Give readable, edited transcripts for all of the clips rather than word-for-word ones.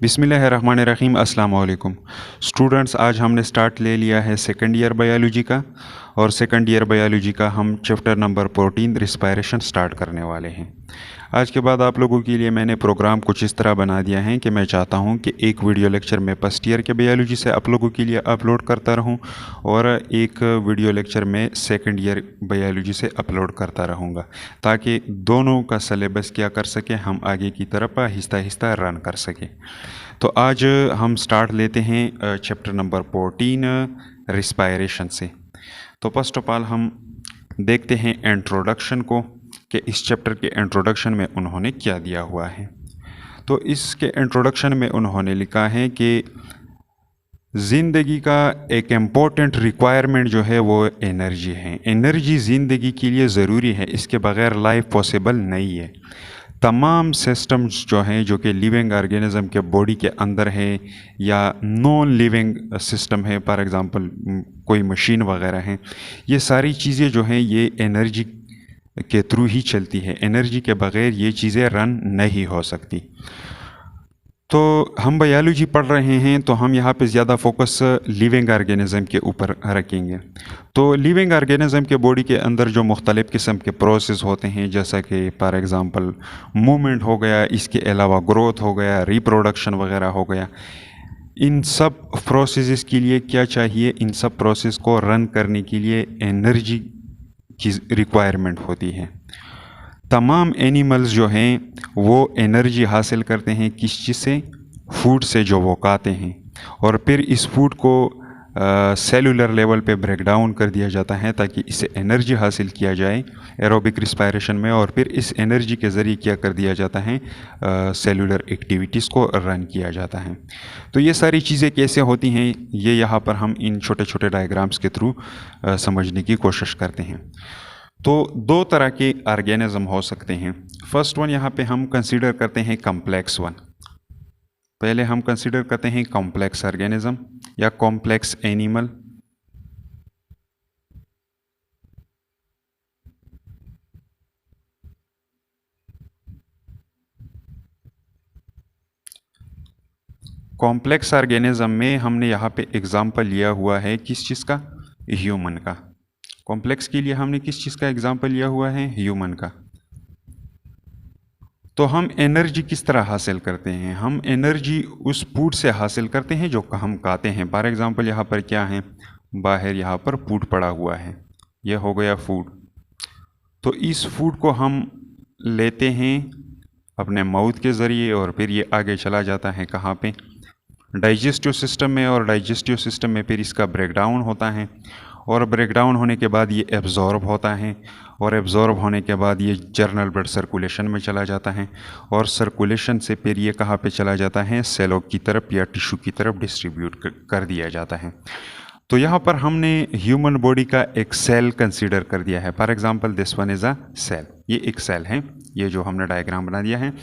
बिस्मिल्लाहिर्रहमानिर्रहीम अस्सलाम वालेकुम स्टूडेंट्स। आज हमने स्टार्ट ले लिया है सेकंड ईयर बायोलॉजी का, और सेकंड ईयर बायोलॉजी का हम चैप्टर नंबर 14 रिस्पायरेशन स्टार्ट करने वाले हैं। आज के बाद आप लोगों के लिए मैंने प्रोग्राम कुछ इस तरह बना दिया है कि मैं चाहता हूं कि एक वीडियो लेक्चर मैं फर्स्ट ईयर के बायोलॉजी से आप लोगों के लिए अपलोड करता रहूं, और एक वीडियो लेक्चर मैं सेकंड ईयर बायोलॉजी से अपलोड करता रहूँगा, ताकि दोनों का सिलेबस क्या कर सके, हम आगे की तरफ आहिस्ता आहिस्ता रन कर सकें। तो आज हम स्टार्ट लेते हैं चैप्टर नंबर 14 रिस्पायरेशन से। तो फर्स्ट ऑफ ऑल हम देखते हैं इंट्रोडक्शन को, कि इस चैप्टर के इंट्रोडक्शन में उन्होंने क्या दिया हुआ है। तो इसके इंट्रोडक्शन में उन्होंने लिखा है कि ज़िंदगी का एक इम्पोर्टेंट रिक्वायरमेंट जो है वो एनर्जी है। एनर्जी ज़िंदगी के लिए ज़रूरी है, इसके बगैर लाइफ पॉसिबल नहीं है। तमाम सिस्टम्स जो हैं, जो कि लिविंग ऑर्गेनिज्म के बॉडी के अंदर है या नॉन लिविंग सिस्टम है, फॉर एग्ज़ाम्पल कोई मशीन वगैरह हैं, ये सारी चीज़ें जो हैं ये एनर्जी के थ्रू ही चलती है। एनर्जी के बगैर ये चीज़ें रन नहीं हो सकती। तो हम बायोलॉजी पढ़ रहे हैं, तो हम यहाँ पे ज़्यादा फोकस लिविंग ऑर्गेनिज्म के ऊपर रखेंगे। तो लिविंग ऑर्गेनिज्म के बॉडी के अंदर जो मुख्तलिफ़ किस्म के प्रोसेस होते हैं, जैसा कि फॉर एग्ज़ाम्पल मूवमेंट हो गया, इसके अलावा ग्रोथ हो गया, रिप्रोडक्शन वगैरह हो गया, इन सब प्रोसेस के लिए क्या चाहिए, इन सब प्रोसेस को रन करने के लिए एनर्जी की रिक्वायरमेंट होती है। तमाम एनिमल्स जो हैं वो एनर्जी हासिल करते हैं किस चीज़ से? फूड से, जो वो खाते हैं, और फिर इस फूड को सेलुलर लेवल पे ब्रेक डाउन कर दिया जाता है ताकि इससे एनर्जी हासिल किया जाए एरोबिक रिस्पायरेशन में, और फिर इस एनर्जी के ज़रिए क्या कर दिया जाता है, सेलुलर एक्टिविटीज़ को रन किया जाता है। तो ये सारी चीज़ें कैसे होती हैं, ये यहाँ पर हम इन छोटे छोटे डायग्राम्स के थ्रू समझने की कोशिश करते हैं। तो दो तरह के ऑर्गेनिज्म हो सकते हैं। फर्स्ट वन यहाँ पे हम कंसीडर करते हैं कॉम्प्लेक्स वन। पहले हम कंसीडर करते हैं कॉम्प्लेक्स ऑर्गेनिज्म या कॉम्प्लेक्स एनिमल। कॉम्प्लेक्स ऑर्गेनिज्म में हमने यहाँ पे एग्जांपल लिया हुआ है किस चीज़ का? ह्यूमन का। कॉम्प्लेक्स के लिए हमने किस चीज़ का एग्जांपल लिया हुआ है? ह्यूमन का। तो हम एनर्जी किस तरह हासिल करते हैं? हम एनर्जी उस फूड से हासिल करते हैं जो हम खाते हैं। फॉर एग्ज़ाम्पल यहाँ पर क्या है, बाहर यहाँ पर फूड पड़ा हुआ है, यह हो गया फूड। तो इस फूड को हम लेते हैं अपने माउथ के ज़रिए, और फिर ये आगे चला जाता है कहाँ पे? डाइजेस्टिव सिस्टम में, और डाइजेस्टिव सिस्टम में फिर इसका ब्रेकडाउन होता है, और ब्रेकडाउन होने के बाद ये एब्जॉर्ब होता है, और एब्जॉर्ब होने के बाद ये जर्नल ब्लड सर्कुलेशन में चला जाता है, और सर्कुलेशन से फिर ये कहाँ पे चला जाता है? सेलों की तरफ या टिश्यू की तरफ डिस्ट्रीब्यूट कर दिया जाता है। तो यहाँ पर हमने ह्यूमन बॉडी का एक सेल कंसीडर कर दिया है। For example this one is a cell. ये एक सेल है, ये जो हमने डायग्राम बना दिया है,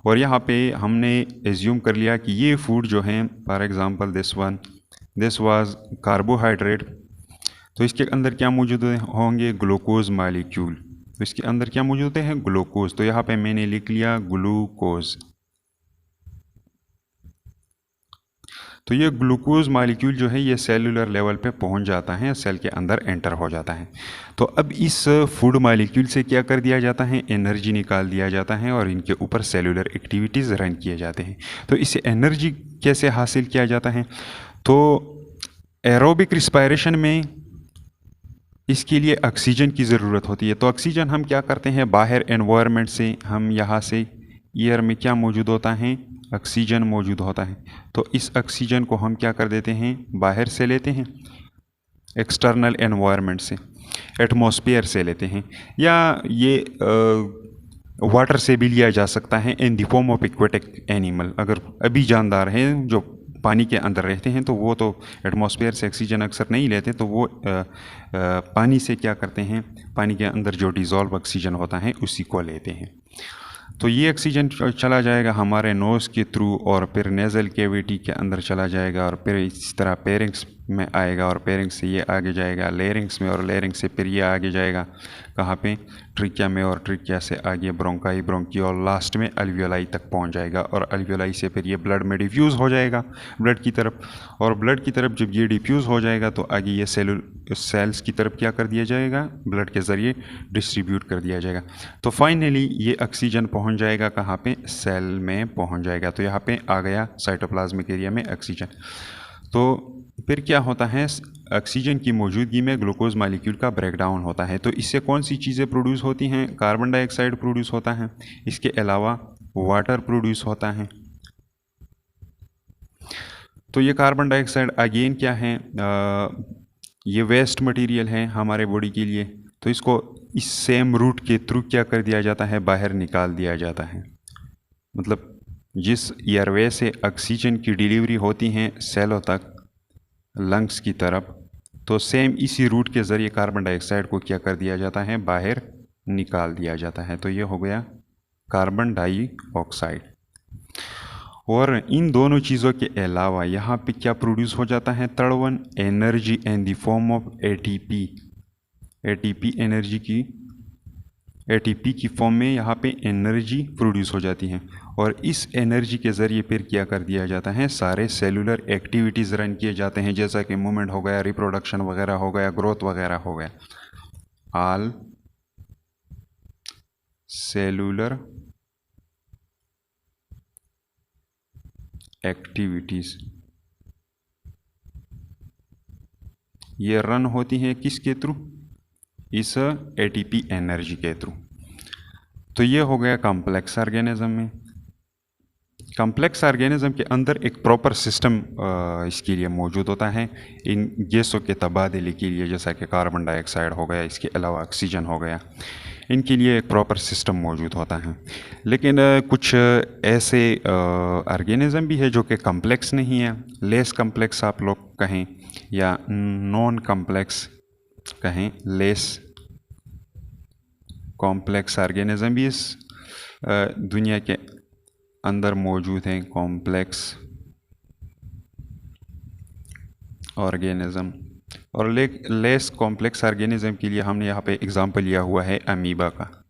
और यहाँ पे हमने एज्यूम कर लिया कि ये फूड जो है, for example this was carbohydrate. तो इसके अंदर क्या मौजूद होंगे? Glucose molecule. तो इसके अंदर क्या मौजूद होते हैं? ग्लूकोज। तो यहाँ पे मैंने लिख लिया ग्लूकोज। तो ये ग्लूकोज मालिक्यूल जो है ये सेलुलर लेवल पे पहुंच जाता है, सेल के अंदर एंटर हो जाता है। तो अब इस फूड मालिक्यूल से क्या कर दिया जाता है? एनर्जी निकाल दिया जाता है, और इनके ऊपर सेलुलर एक्टिविटीज़ रन किए जाते हैं। तो इससे एनर्जी कैसे हासिल किया जाता है? तो एरोबिक रिस्पायरेशन में इसके लिए ऑक्सीजन की ज़रूरत होती है। तो ऑक्सीजन हम क्या करते हैं? बाहर एनवायरनमेंट से, हम यहाँ से एयर में क्या मौजूद होता है? ऑक्सीजन मौजूद होता है। तो इस ऑक्सीजन को हम क्या कर देते हैं? बाहर से लेते हैं, एक्सटर्नल एनवायरनमेंट से, एटमॉस्फेयर से लेते हैं, या ये वाटर से भी लिया जा सकता है इन the form of aquatic animal. अगर अभी जानदार हैं जो पानी के अंदर रहते हैं, तो वो तो एटमॉस्फेयर से ऑक्सीजन अक्सर नहीं लेते, तो वो पानी से क्या करते हैं? पानी के अंदर जो डिज़ोल्व ऑक्सीजन होता है उसी को लेते हैं। तो ये ऑक्सीजन चला जाएगा हमारे नोज़ के थ्रू, और फिर नेज़ल कैविटी के अंदर चला जाएगा, और फिर इस तरह में आएगा और पेरिंग्स से ये आगे जाएगा लेरिंग्स में, और लेरिंग्स से फिर ये आगे जाएगा कहाँ पे, ट्रिकिया में, और ट्रिकिया से आगे ब्रोंकाई, ब्रोंकी, और लास्ट में अल्वियोलाई तक पहुँच जाएगा। और अल्वियोलाई से फिर ये ब्लड में डिफ्यूज़ हो जाएगा ब्लड की तरफ, और ब्लड की तरफ जब ये डिफ्यूज़ हो जाएगा तो आगे ये सेल्स की तरफ क्या कर दिया जाएगा, ब्लड के ज़रिए डिस्ट्रीब्यूट कर दिया जाएगा। तो फाइनली ये ऑक्सीजन पहुँच जाएगा कहाँ पे, सेल में पहुँच जाएगा। तो यहाँ पे आ गया साइटोप्लाज्मिक एरिया में ऑक्सीजन। तो फिर क्या होता है, ऑक्सीजन की मौजूदगी में ग्लूकोज मालिक्यूल का ब्रेकडाउन होता है। तो इससे कौन सी चीज़ें प्रोड्यूस होती हैं, कार्बन डाइऑक्साइड प्रोड्यूस होता है, इसके अलावा वाटर प्रोड्यूस होता है। तो ये कार्बन डाइऑक्साइड अगेन क्या है, ये वेस्ट मटेरियल है हमारे बॉडी के लिए, तो इसको इस सेम रूट के थ्रू क्या कर दिया जाता है, बाहर निकाल दिया जाता है। मतलब जिस एयरवे से ऑक्सीजन की डिलीवरी होती है सेलों तक, लंग्स की तरफ, तो सेम इसी रूट के ज़रिए कार्बन डाइऑक्साइड को क्या कर दिया जाता है, बाहर निकाल दिया जाता है। तो ये हो गया कार्बन डाइऑक्साइड। और इन दोनों चीज़ों के अलावा यहाँ पे क्या प्रोड्यूस हो जाता है, तड़वन energy in the form of ATP. ATP energy की, एटीपी की फॉर्म में यहाँ पे एनर्जी प्रोड्यूस हो जाती है, और इस एनर्जी के ज़रिए फिर क्या कर दिया जाता है, सारे सेलुलर एक्टिविटीज़ रन किए जाते हैं, जैसा कि मूवमेंट हो गया, रिप्रोडक्शन वगैरह हो गया, ग्रोथ वगैरह हो गया। ऑल सेलुलर एक्टिविटीज़ ये रन होती हैं किसके थ्रू, इस एटीपी एनर्जी के थ्रू। तो ये हो गया कॉम्प्लेक्स ऑर्गेनिज्म में। कॉम्प्लेक्स ऑर्गेनिज्म के अंदर एक प्रॉपर सिस्टम इसके लिए मौजूद होता है, इन गैसों के तबादले के लिए, जैसा कि कार्बन डाइऑक्साइड हो गया, इसके अलावा ऑक्सीजन हो गया, इनके लिए एक प्रॉपर सिस्टम मौजूद होता है। लेकिन कुछ ऐसे ऑर्गेनिज्म भी है जो कि कॉम्प्लेक्स नहीं है, लेस कॉम्प्लेक्स आप लोग कहें या नॉन कॉम्प्लेक्स कहें, लेस कॉम्प्लेक्स ऑर्गेनिज्म भी इस दुनिया के अंदर मौजूद हैं। कॉम्प्लेक्स ऑर्गेनिज्म और लेस कॉम्प्लेक्स ऑर्गेनिज्म के लिए हमने यहाँ पे एग्जांपल लिया हुआ है अमीबा का।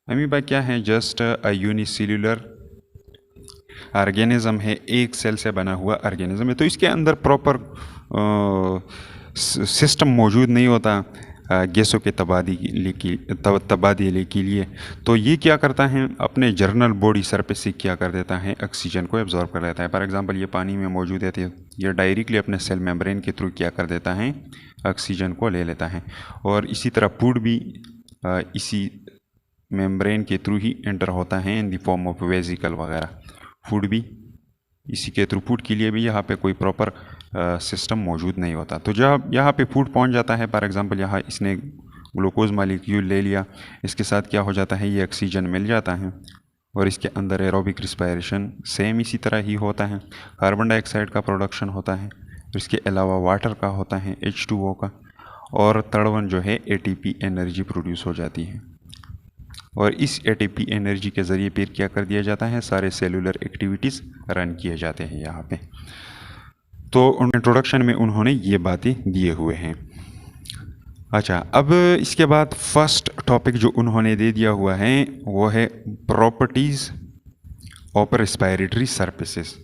अमीबा क्या है, जस्ट अ यूनिसेल्युलर ऑर्गेनिज्म है, एक सेल से बना हुआ ऑर्गेनिज्म है। तो इसके अंदर प्रॉपर सिस्टम मौजूद नहीं होता गैसों के तबादले के लिए। तो ये क्या करता है, अपने जर्नल बॉडी सरफेस से क्या कर देता है, ऑक्सीजन को एब्जॉर्ब कर लेता है। फॉर एग्जांपल ये पानी में मौजूद है तो ये डायरेक्टली अपने सेल मेम्ब्रेन के थ्रू क्या कर देता है, ऑक्सीजन को ले लेता है। और इसी तरह फूड भी इसी मेम्ब्रेन के थ्रू ही एंटर होता है इन द फॉर्म ऑफ वेजिकल वगैरह। फूड भी इसी के थ्रू, फूड के लिए भी यहाँ पे कोई प्रॉपर सिस्टम मौजूद नहीं होता। तो जब यहाँ पे फूड पहुँच जाता है, फॉर एग्जांपल यहाँ इसने ग्लूकोज मालिक्यूल ले लिया, इसके साथ क्या हो जाता है, ये ऑक्सीजन मिल जाता है, और इसके अंदर एरोबिक रिस्पायरेशन सेम इसी तरह ही होता है। कार्बन डाइऑक्साइड का प्रोडक्शन होता है, इसके अलावा वाटर का होता है, H2O का, और तड़वन जो है ATP एनर्जी प्रोड्यूस हो जाती है। और इस ATP एनर्जी के ज़रिए फिर क्या कर दिया जाता है, सारे सेलुलर एक्टिविटीज़ रन किए जाते हैं यहाँ पे। तो इंट्रोडक्शन में उन्होंने ये बातें दिए हुए हैं। अच्छा, अब इसके बाद फर्स्ट टॉपिक जो उन्होंने दे दिया हुआ है वो है प्रॉपर्टीज़ ऑफ रेस्पिरेटरी सरफेसेस।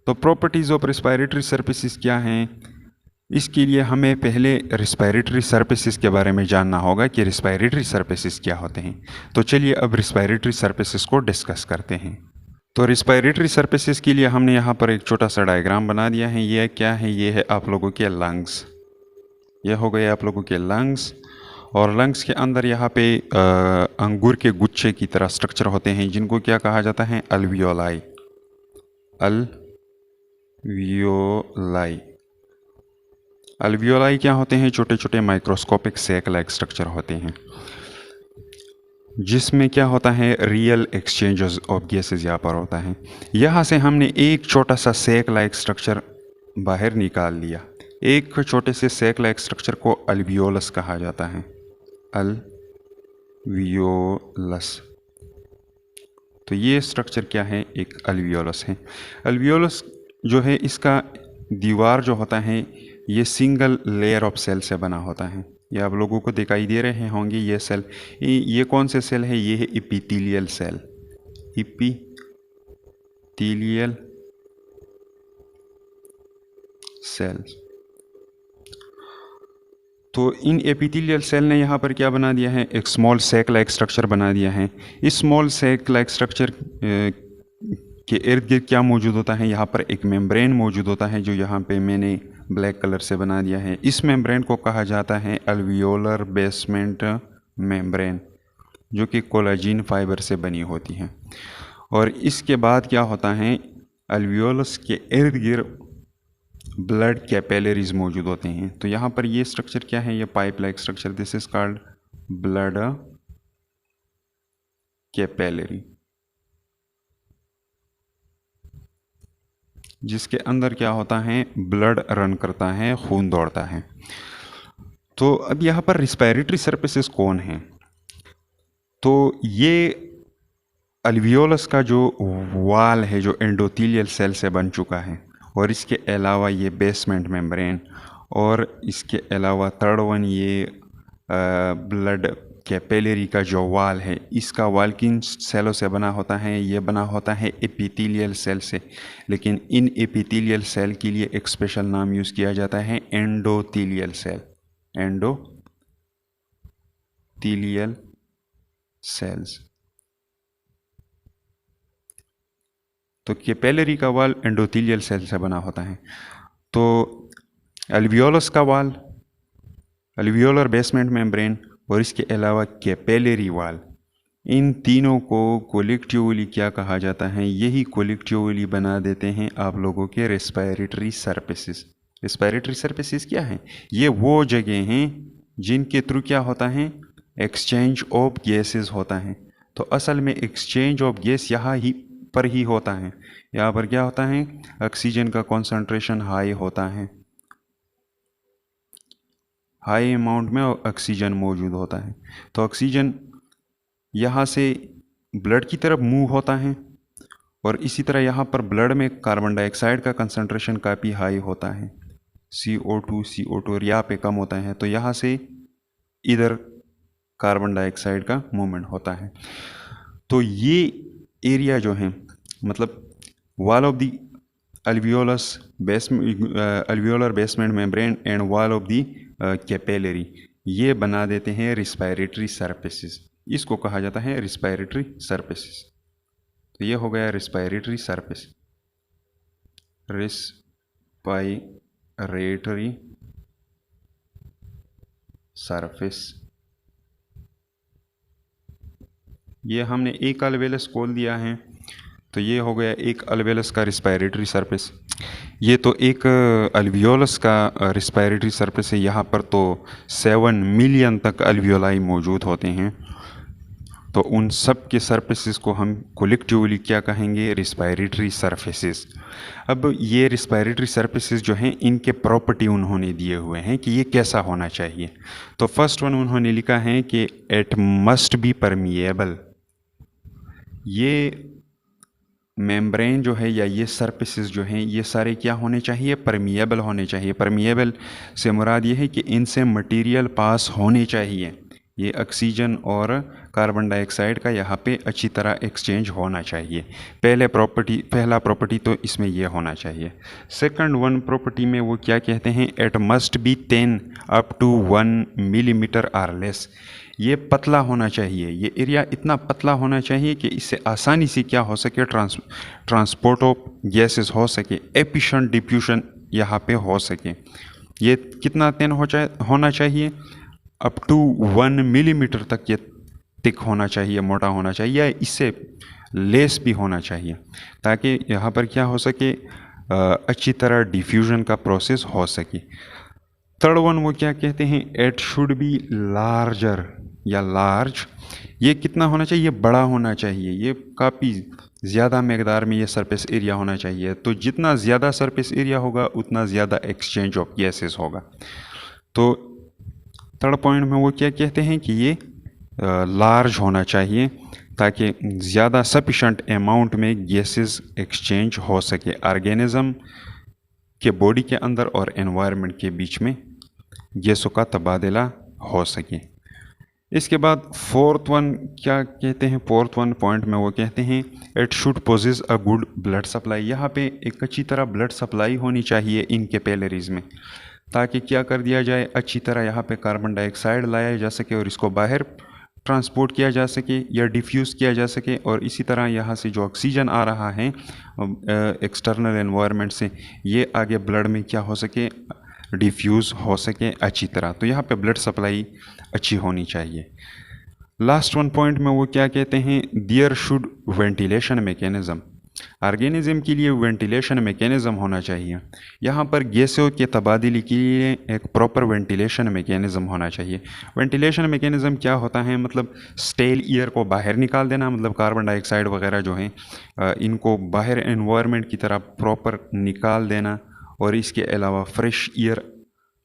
तो प्रॉपर्टीज़ ऑफ रेस्पिरेटरी सरफेसेस क्या हैं, इसके लिए हमें पहले रेस्पिरेटरी सरफेसेस के बारे में जानना होगा कि रेस्पिरेटरी सरफेसेस क्या होते हैं। तो चलिए अब रेस्पिरेटरी सरफेसेस को डिस्कस करते हैं। तो रेस्पिरेटरी सरफेसेस के लिए हमने यहाँ पर एक छोटा सा डायग्राम बना दिया है। ये क्या है, ये है आप लोगों के लंग्स, ये हो गए आप लोगों के लंग्स। और लंग्स के अंदर यहाँ पे अंगूर के गुच्छे की तरह स्ट्रक्चर होते हैं, जिनको क्या कहा जाता है, अल्वियोलाई। अल्वियोलाई, अल्वियोलाई क्या होते हैं, छोटे छोटे माइक्रोस्कोपिक सैक लाइक स्ट्रक्चर होते हैं, जिसमें क्या होता है, रियल एक्सचेंजेस ऑफ गैसेस यहाँ पर होता है। यहाँ से हमने एक छोटा सा सैक लाइक स्ट्रक्चर बाहर निकाल लिया। एक छोटे से सैक लाइक स्ट्रक्चर को अल्वियोलस कहा जाता है, अल्वियोलस। तो ये स्ट्रक्चर क्या है, एक अल्वियोलस है। अल्वियोलस जो है, इसका दीवार जो होता है ये सिंगल लेयर ऑफ सेल से बना होता है। ये आप लोगों को दिखाई दे रहे होंगे ये सेल, ये कौन से सेल है? ये है एपिथेलियल सेल, एपिथेलियल सेल्स। तो इन एपिथेलियल सेल ने यहाँ पर क्या बना दिया है? एक स्मॉल सैक लाइक स्ट्रक्चर बना दिया है। इस स्मॉल सैक लाइक स्ट्रक्चर के इर्द गिर्द क्या मौजूद होता है? यहाँ पर एक मेम्ब्रेन मौजूद होता है जो यहाँ पे मैंने ब्लैक कलर से बना दिया है। इस मेम्ब्रेन को कहा जाता है अल्वियोलर बेसमेंट मेम्ब्रेन, जो कि कोलाजिन फाइबर से बनी होती है। और इसके बाद क्या होता है? अल्वियोलस के इर्द गिर्द ब्लड कैपिलरीज मौजूद होते हैं। तो यहाँ पर ये स्ट्रक्चर क्या है? ये pipe like structure, this is called blood capillary, जिसके अंदर क्या होता है? ब्लड रन करता है, खून दौड़ता है। तो अब यहाँ पर रिस्पिरेटरी सर्फेसेस कौन हैं? तो ये अल्वियोलस का जो वाल है जो एंडोथेलियल सेल से बन चुका है, और इसके अलावा ये बेसमेंट मेम्ब्रेन, और इसके अलावा थर्ड वन ये ब्लड कैपिलरी का जो वाल है, इसका वाल किन सेलों से बना होता है? ये बना होता है एपिथेलियल सेल से। लेकिन इन एपिथेलियल सेल के लिए एक स्पेशल नाम यूज़ किया जाता है एंडोथेलियल सेल, एंडोथेलियल सेल्स। तो कैपिलरी का वाल एंडोथेलियल सेल से बना होता है। तो अल्वियोलस का वाल, अल्वियोलर बेसमेंट मेम्ब्रेन, और इसके अलावा कैपिलरी वाल, इन तीनों को कोलेक्टिवली क्या कहा जाता है? यही कोलेक्टिवली बना देते हैं आप लोगों के रेस्पिरेटरी सर्फेसेस। रेस्पिरेटरी सर्फेसेस क्या हैं? ये वो जगह हैं जिनके थ्रू क्या होता है? एक्सचेंज ऑफ गैसेस होता है। तो असल में एक्सचेंज ऑफ गैस यहाँ ही पर ही होता है। यहाँ पर क्या होता है? ऑक्सीजन का कॉन्सेंट्रेशन हाई होता है, हाई अमाउंट में ऑक्सीजन मौजूद होता है। तो ऑक्सीजन यहाँ से ब्लड की तरफ मूव होता है, और इसी तरह यहाँ पर ब्लड में कार्बन डाइऑक्साइड का कंसंट्रेशन काफ़ी हाई होता है, CO2 और यहाँ पे कम होता है। तो यहाँ से इधर कार्बन डाइऑक्साइड का मूवमेंट होता है। तो ये एरिया जो है, मतलब wall of the alveolus alveolar basement membrane and wall of the capillary, ये बना देते हैं रिस्पिरेटरी सर्फेसेस। इसको कहा जाता है रिस्पिरेटरी सर्फेसेस। तो ये हो गया रिस्पिरेटरी सर्फेस, रिस्पिरेटरी सरफेस। ये हमने एक अल्वेलस खोल दिया है, तो ये हो गया एक अल्वेलस का रिस्पिरेटरी सरफेस। ये तो एक अल्वियोलस का रिस्पिरेटरी सरफेस है। यहाँ पर तो 7 मिलियन तक अल्वियोलाई मौजूद होते हैं। तो उन सब के सरफेसेस को हम कोलेक्टिवली क्या कहेंगे? Respiratory surfaces. अब ये रिस्पिरेटरी सरफेसेस जो हैं, इनके प्रॉपर्टी उन्होंने दिए हुए हैं कि ये कैसा होना चाहिए। तो फर्स्ट वन उन्होंने लिखा है कि इट मस्ट बी परमिएबल। ये मेम्ब्रेन जो है या ये सरफेसेस जो हैं, ये सारे क्या होने चाहिए? परमिएबल होने चाहिए। परमिएबल से मुराद ये है कि इनसे मटेरियल पास होने चाहिए। ये ऑक्सीजन और कार्बन डाइऑक्साइड का यहाँ पे अच्छी तरह एक्सचेंज होना चाहिए। पहला प्रॉपर्टी तो इसमें ये होना चाहिए। सेकंड वन प्रॉपर्टी में वो क्या कहते हैं? It must be 10 up to 1 millimetre or less. ये पतला होना चाहिए, ये एरिया इतना पतला होना चाहिए कि इससे आसानी से क्या हो सके? ट्रांसपोर्ट ऑफ गैसेस हो सके, एफिशिएंट डिफ्यूजन यहाँ पे हो सके। ये कितना थिन होना चाहिए? अप टू 1 मिलीमीटर तक ये थिक होना चाहिए, मोटा होना चाहिए, या इससे लेस भी होना चाहिए, ताकि यहाँ पर क्या हो सके? अच्छी तरह डिफ्यूजन का प्रोसेस हो सके। थर्ड वन वो क्या कहते हैं? इट शुड बी लार्जर या लार्ज। ये कितना होना चाहिए? ये बड़ा होना चाहिए, ये काफ़ी ज़्यादा मकदार में ये सरफेस एरिया होना चाहिए। तो जितना ज़्यादा सरफेस एरिया होगा उतना ज़्यादा एक्सचेंज ऑफ गैसेस होगा। तो थर्ड पॉइंट में वो क्या कहते हैं कि ये लार्ज होना चाहिए, ताकि ज़्यादा सफिशेंट अमाउंट में गैसेस एक्सचेंज हो सके। ऑर्गेनिज्म कि बॉडी के अंदर और एनवायरनमेंट के बीच में गैसों का तबादला हो सके। इसके बाद फोर्थ वन क्या कहते हैं, फोर्थ वन पॉइंट में वो कहते हैं it should possess a good blood supply. यहाँ पे एक अच्छी तरह ब्लड सप्लाई होनी चाहिए इन कैपिलरीज में, ताकि क्या कर दिया जाए, अच्छी तरह यहाँ पे कार्बन डाइऑक्साइड लाया जा सके और इसको बाहर ट्रांसपोर्ट किया जा सके या डिफ्यूज़ किया जा सके, और इसी तरह यहाँ से जो ऑक्सीजन आ रहा है एक्सटर्नल एनवायरनमेंट से, ये आगे ब्लड में क्या हो सके, डिफ्यूज़ हो सके अच्छी तरह। तो यहाँ पे ब्लड सप्लाई अच्छी होनी चाहिए। लास्ट वन पॉइंट में वो क्या कहते हैं, there should ventilation mechanism. Organism के लिए वेंटिलेशन मैकेनिज़्म होना चाहिए। यहाँ पर गैसों के तबादले के लिए एक प्रॉपर वेंटिलेशन मैकेनिज़्म होना चाहिए। वेंटिलेशन मैकेनिज़्म क्या होता है, मतलब स्टेल एयर को बाहर निकाल देना, मतलब कार्बन डाइऑक्साइड वगैरह जो हैं इनको बाहर एनवायरनमेंट की तरह प्रॉपर निकाल देना, और इसके अलावा फ्रेश एयर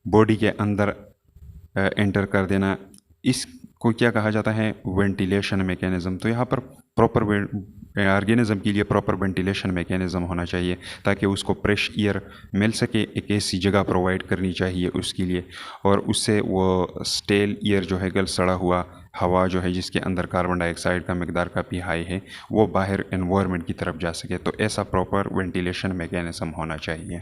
बॉडी के अंदर एंटर कर देना। इसको क्या कहा जाता है, वेंटिलेशन मैकेनिज़्म। तो यहाँ पर प्रॉपर ऑर्गेनिज्म के लिए प्रॉपर वेंटिलेशन मैकेनिज़्म होना चाहिए, ताकि उसको फ्रेश एयर मिल सके, एक ऐसी जगह प्रोवाइड करनी चाहिए उसके लिए, और उससे वो स्टेल एयर जो है, गल सड़ा हुआ हवा जो है जिसके अंदर कार्बन डाइऑक्साइड का मकदार काफ़ी हाई है, वो बाहर एनवायरनमेंट की तरफ जा सके। तो ऐसा प्रॉपर वेंटिलेशन मैकेनिज़्म होना चाहिए।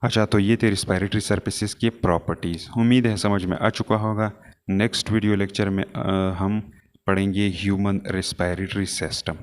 अच्छा, तो ये थे रिस्पायरेटरी सर्विसेज की प्रॉपर्टीज़। उम्मीद है समझ में आ चुका होगा। नेक्स्ट वीडियो लेक्चर में हम पढ़ेंगे ह्यूमन रिस्पायरेटरी सिस्टम।